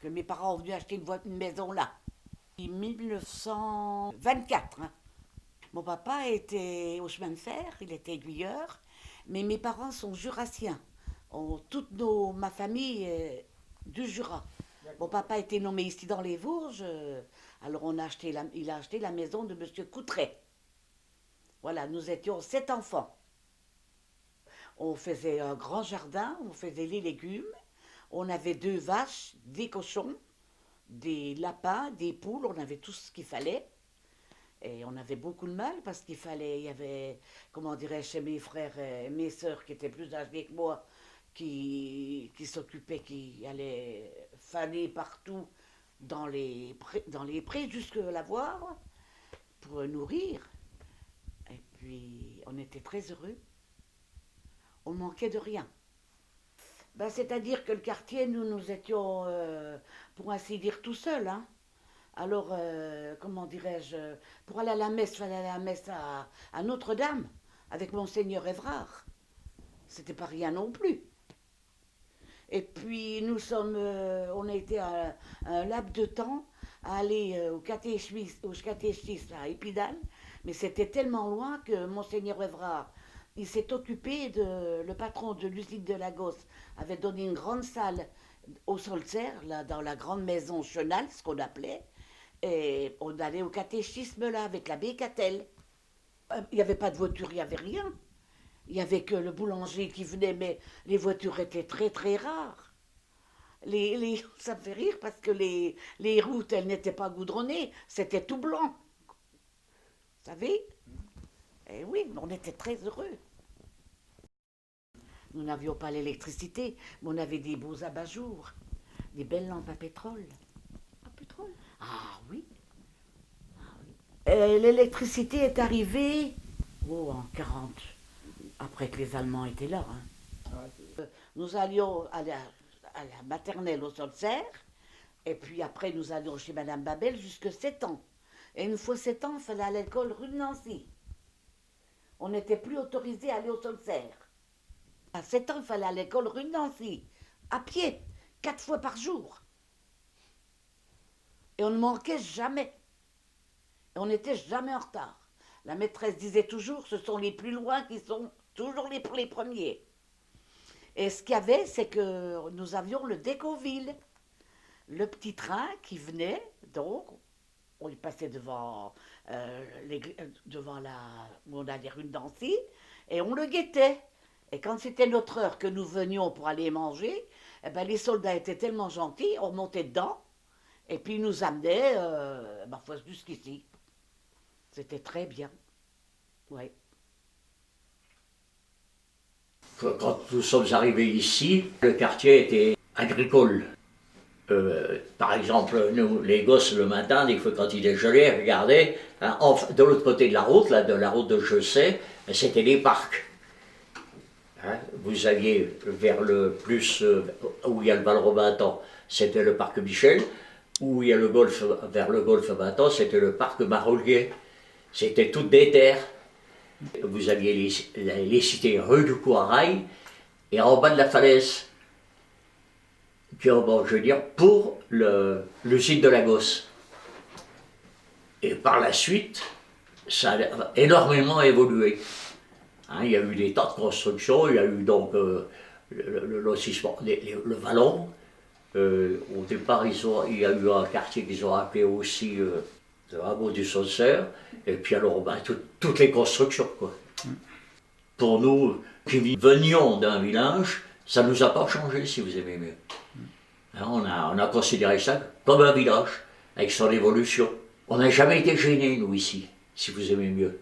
que mes parents ont venu acheter une maison là. En 1924. Hein. Mon papa était au chemin de fer, il était aiguilleur, mais mes parents sont jurassiens. Ma famille est du Jura. Mon papa était nommé ici dans les Vosges, alors il a acheté la maison de Monsieur Coutret. Voilà, nous étions 7 enfants. On faisait un grand jardin, on faisait les légumes, on avait 2 vaches, des cochons, des lapins, des poules, on avait tout ce qu'il fallait. Et on avait beaucoup de mal parce il y avait, comment dirais-je, chez mes frères et mes sœurs qui étaient plus âgés que moi, qui s'occupaient, qui allaient faner partout dans les prés jusque la voir pour nourrir. Et puis, on était très heureux. On manquait de rien. Ben, c'est-à-dire que le quartier, nous étions, pour ainsi dire, tout seuls. Hein. Alors, comment dirais-je, pour aller à la messe, il fallait aller à la messe à Notre-Dame, avec Monseigneur Évrard. C'était pas rien non plus. Et puis, on a été un laps de temps à aller au catéchisme à Épinal, mais c'était tellement loin que Monseigneur Évrard, il s'est occupé le patron de l'usine de Lagos avait donné une grande salle au Solserre, là, dans la grande maison Chenal, ce qu'on appelait, et on allait au catéchisme là, avec l'abbé Catel. Il n'y avait pas de voiture, il n'y avait rien. Il n'y avait que le boulanger qui venait, mais les voitures étaient très très rares. Ça me fait rire parce que les routes, elles n'étaient pas goudronnées, c'était tout blanc. Vous savez? Eh oui, on était très heureux. Nous n'avions pas l'électricité, mais on avait des beaux abat-jours, des belles lampes à pétrole. À pétrole. Ah oui. L'électricité est arrivée en 40, après que les Allemands étaient là. Hein. Nous allions à la maternelle au Solserre, et puis après nous allions chez Madame Babel jusqu'à 7 ans. Et une fois 7 ans, il fallait aller à l'école rue de Nancy. On n'était plus autorisé à aller au Solserre. À 7 ans, il fallait aller à l'école rue de Nancy, à pied, 4 fois par jour. Et on ne manquait jamais. Et on n'était jamais en retard. La maîtresse disait toujours, ce sont les plus loin qui sont toujours les premiers. Et ce qu'il y avait, c'est que nous avions le Décoville, le petit train qui venait, donc, on y passait devant où on allait rue de Nancy, et on le guettait. Et quand c'était notre heure que nous venions pour aller manger, eh ben, les soldats étaient tellement gentils, on montait dedans, et puis ils nous amenaient, jusqu'ici. C'était très bien. Ouais. Quand nous sommes arrivés ici, le quartier était agricole. Par exemple, nous, les gosses, le matin, des fois quand ils déjeunaient, regardaient, hein, de l'autre côté de la route, là, de la route de Chaussée, c'était les parcs. Hein, vous aviez vers le plus, où il y a le Val-Robintan, c'était le parc Michel, où il y a le golfe, vers le golfe Bantan, c'était le parc Marollier. C'était toutes des terres. Vous aviez les cités rue du Couarail et en bas de la falaise, je veux dire, pour le site de Lagos. Et par la suite, ça a énormément évolué. Hein, il y a eu des tas de constructions, il y a eu donc le lotissement, le Vallon. Au départ, il y a eu un quartier qu'ils ont appelé aussi le hameau du Solserre, et puis alors toutes les constructions, quoi. Pour nous qui venions d'un village, ça ne nous a pas changé, si vous aimez mieux. Hein, on a considéré ça comme un village, avec son évolution. On n'a jamais été gênés, nous, ici, si vous aimez mieux.